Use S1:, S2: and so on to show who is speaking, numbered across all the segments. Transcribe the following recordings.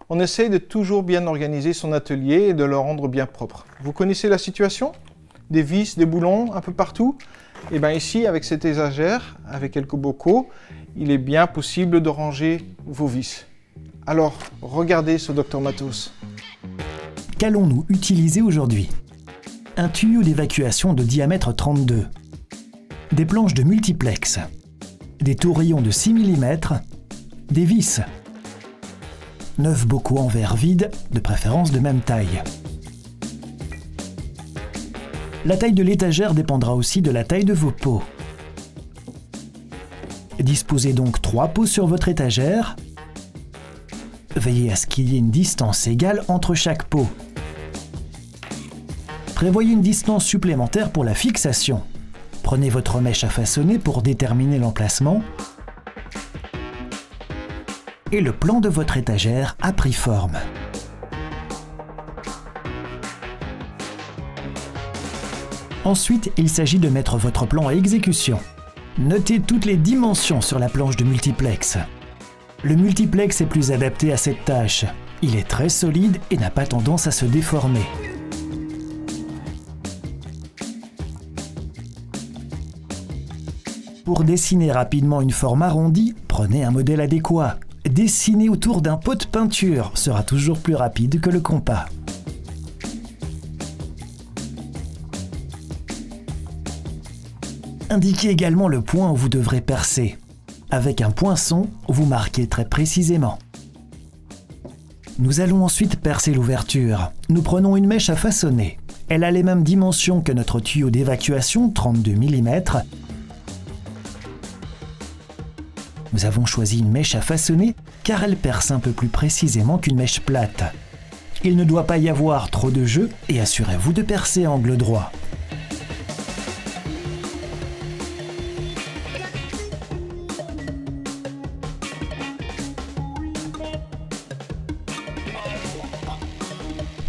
S1: on essaye de toujours bien organiser son atelier et de le rendre bien propre. Vous connaissez la situation? Des vis, des boulons un peu partout? Et bien ici, avec cette étagère, avec quelques bocaux, il est bien possible de ranger vos vis. Alors, regardez ce Dr Matos.
S2: Qu'allons-nous utiliser aujourd'hui? Un tuyau d'évacuation de diamètre 32, des planches de multiplex, des tourillons de 6 mm, des vis, 9 bocaux en verre vide, de préférence de même taille. La taille de l'étagère dépendra aussi de la taille de vos pots. Disposez donc 3 pots sur votre étagère. Veillez à ce qu'il y ait une distance égale entre chaque pot. Prévoyez une distance supplémentaire pour la fixation. Prenez votre mèche à façonner pour déterminer l'emplacement. Et le plan de votre étagère a pris forme. Ensuite, il s'agit de mettre votre plan à exécution. Notez toutes les dimensions sur la planche de multiplex. Le multiplex est plus adapté à cette tâche. Il est très solide et n'a pas tendance à se déformer. Pour dessiner rapidement une forme arrondie, prenez un modèle adéquat. Dessiner autour d'un pot de peinture sera toujours plus rapide que le compas. Indiquez également le point où vous devrez percer. Avec un poinçon, vous marquez très précisément. Nous allons ensuite percer l'ouverture. Nous prenons une mèche à façonner. Elle a les mêmes dimensions que notre tuyau d'évacuation, 32 mm. Nous avons choisi une mèche à façonner car elle perce un peu plus précisément qu'une mèche plate. Il ne doit pas y avoir trop de jeu et assurez-vous de percer angle droit.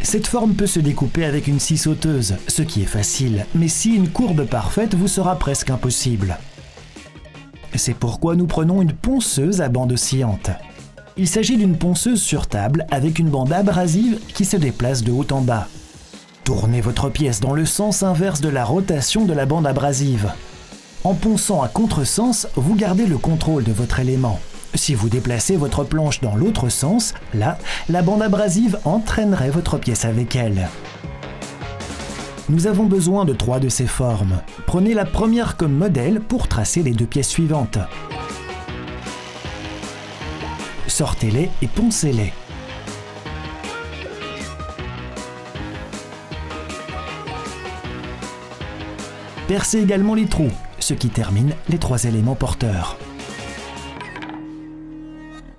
S2: Cette forme peut se découper avec une scie sauteuse, ce qui est facile, mais si une courbe parfaite vous sera presque impossible. C'est pourquoi nous prenons une ponceuse à bande oscillante. Il s'agit d'une ponceuse sur table avec une bande abrasive qui se déplace de haut en bas. Tournez votre pièce dans le sens inverse de la rotation de la bande abrasive. En ponçant à contresens, vous gardez le contrôle de votre élément. Si vous déplacez votre planche dans l'autre sens, là, la bande abrasive entraînerait votre pièce avec elle. Nous avons besoin de 3 de ces formes. Prenez la première comme modèle pour tracer les 2 pièces suivantes. Sortez-les et poncez-les. Percez également les trous, ce qui termine les 3 éléments porteurs.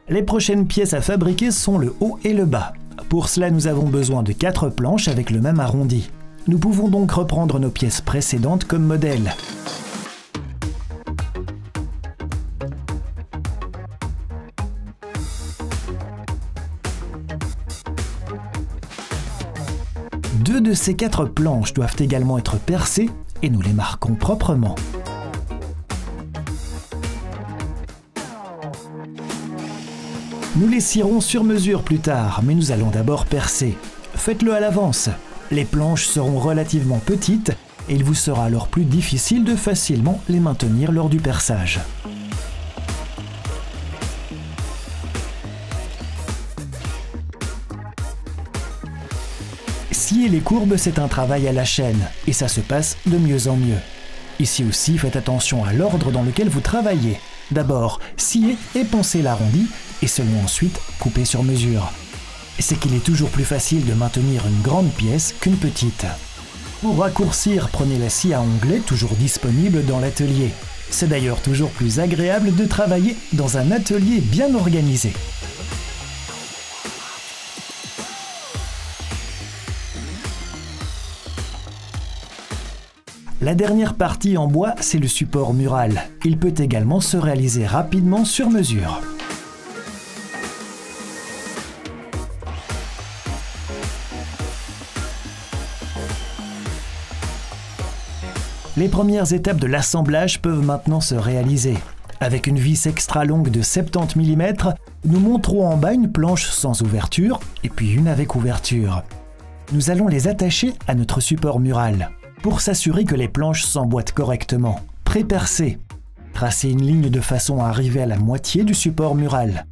S2: Les prochaines pièces à fabriquer sont le haut et le bas. Pour cela, nous avons besoin de 4 planches avec le même arrondi. Nous pouvons donc reprendre nos pièces précédentes comme modèle. Deux de ces 4 planches doivent également être percées et nous les marquons proprement. Nous les scierons sur mesure plus tard, mais nous allons d'abord percer. Faites-le à l'avance. Les planches seront relativement petites et il vous sera alors plus difficile de facilement les maintenir lors du perçage. Scier les courbes, c'est un travail à la chaîne et ça se passe de mieux en mieux. Ici aussi, faites attention à l'ordre dans lequel vous travaillez. D'abord, sciez et poncez l'arrondi et seulement ensuite couper sur mesure. C'est qu'il est toujours plus facile de maintenir une grande pièce qu'une petite. Pour raccourcir, prenez la scie à onglet toujours disponible dans l'atelier. C'est d'ailleurs toujours plus agréable de travailler dans un atelier bien organisé. La dernière partie en bois, c'est le support mural. Il peut également se réaliser rapidement sur mesure. Les premières étapes de l'assemblage peuvent maintenant se réaliser. Avec une vis extra longue de 70 mm, nous monterons en bas une planche sans ouverture et puis une avec ouverture. Nous allons les attacher à notre support mural pour s'assurer que les planches s'emboîtent correctement. Pré-percer. Tracez une ligne de façon à arriver à la moitié du support mural.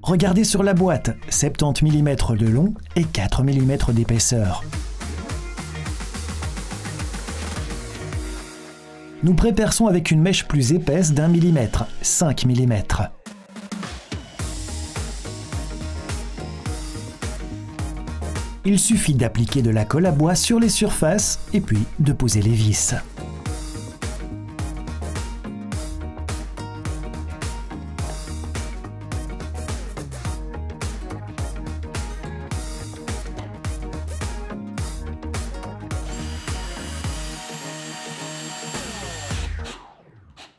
S2: Regardez sur la boîte, 70 mm de long et 4 mm d'épaisseur. Nous pré-perçons avec une mèche plus épaisse d'1 mm, 5 mm. Il suffit d'appliquer de la colle à bois sur les surfaces et puis de poser les vis.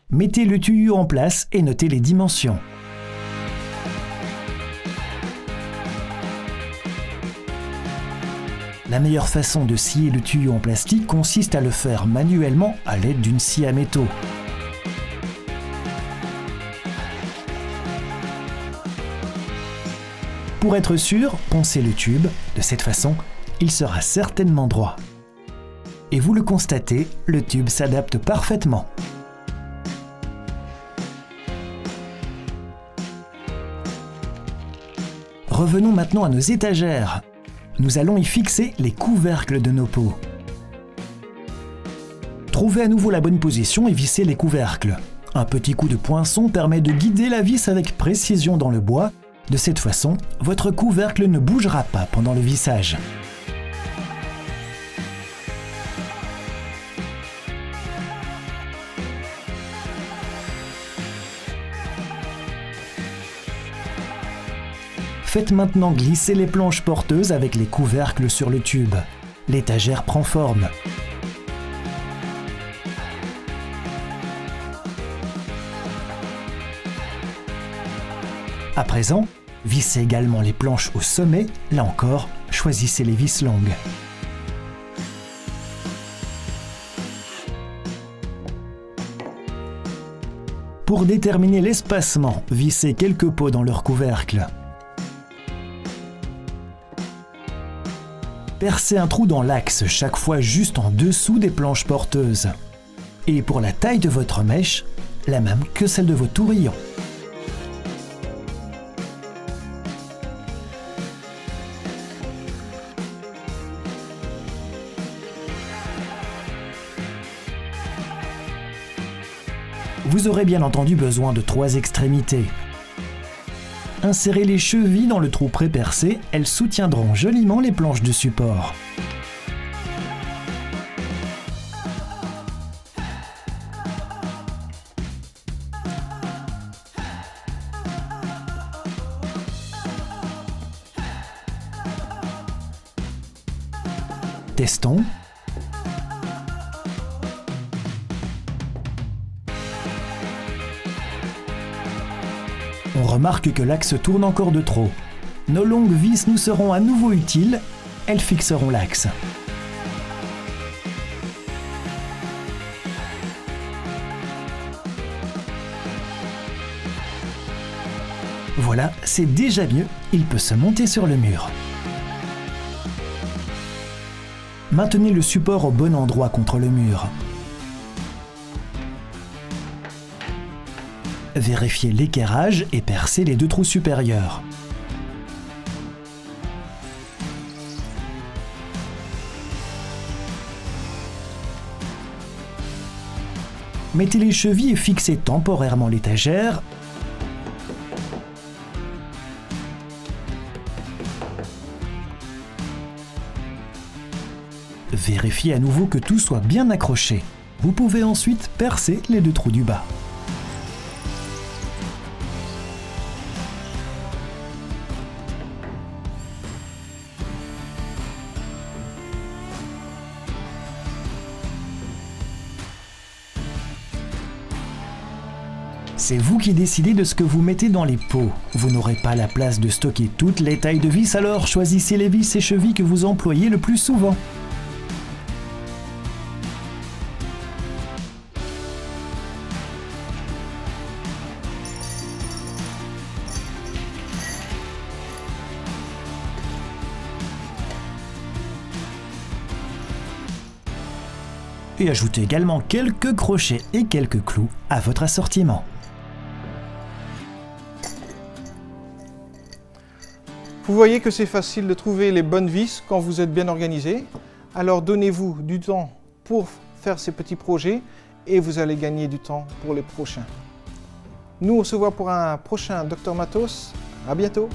S2: Mettez le tuyau en place et notez les dimensions. La meilleure façon de scier le tuyau en plastique consiste à le faire manuellement à l'aide d'une scie à métaux. Pour être sûr, poncez le tube, de cette façon, il sera certainement droit. Et vous le constatez, le tube s'adapte parfaitement. Revenons maintenant à nos étagères. Nous allons y fixer les couvercles de nos pots. Trouvez à nouveau la bonne position et vissez les couvercles. Un petit coup de poinçon permet de guider la vis avec précision dans le bois. De cette façon, votre couvercle ne bougera pas pendant le vissage. Faites maintenant glisser les planches porteuses avec les couvercles sur le tube. L'étagère prend forme. À présent, vissez également les planches au sommet. Là encore, choisissez les vis longues. Pour déterminer l'espacement, vissez quelques pots dans leur couvercle. Percez un trou dans l'axe, chaque fois juste en dessous des planches porteuses. Et pour la taille de votre mèche, la même que celle de vos tourillons. Vous aurez bien entendu besoin de 3 extrémités. Insérez les chevilles dans le trou pré-percé, elles soutiendront joliment les planches de support. Testons. On remarque que l'axe tourne encore de trop. Nos longues vis nous seront à nouveau utiles, elles fixeront l'axe. Voilà, c'est déjà mieux, il peut se monter sur le mur. Maintenez le support au bon endroit contre le mur. Vérifiez l'équerrage et percez les 2 trous supérieurs. Mettez les chevilles et fixez temporairement l'étagère. Vérifiez à nouveau que tout soit bien accroché. Vous pouvez ensuite percer les 2 trous du bas. C'est vous qui décidez de ce que vous mettez dans les pots. Vous n'aurez pas la place de stocker toutes les tailles de vis, alors choisissez les vis et chevilles que vous employez le plus souvent. Et ajoutez également quelques crochets et quelques clous à votre assortiment.
S1: Vous voyez que c'est facile de trouver les bonnes vis quand vous êtes bien organisé. Alors donnez-vous du temps pour faire ces petits projets et vous allez gagner du temps pour les prochains. Nous, on se voit pour un prochain Dr Matos. À bientôt!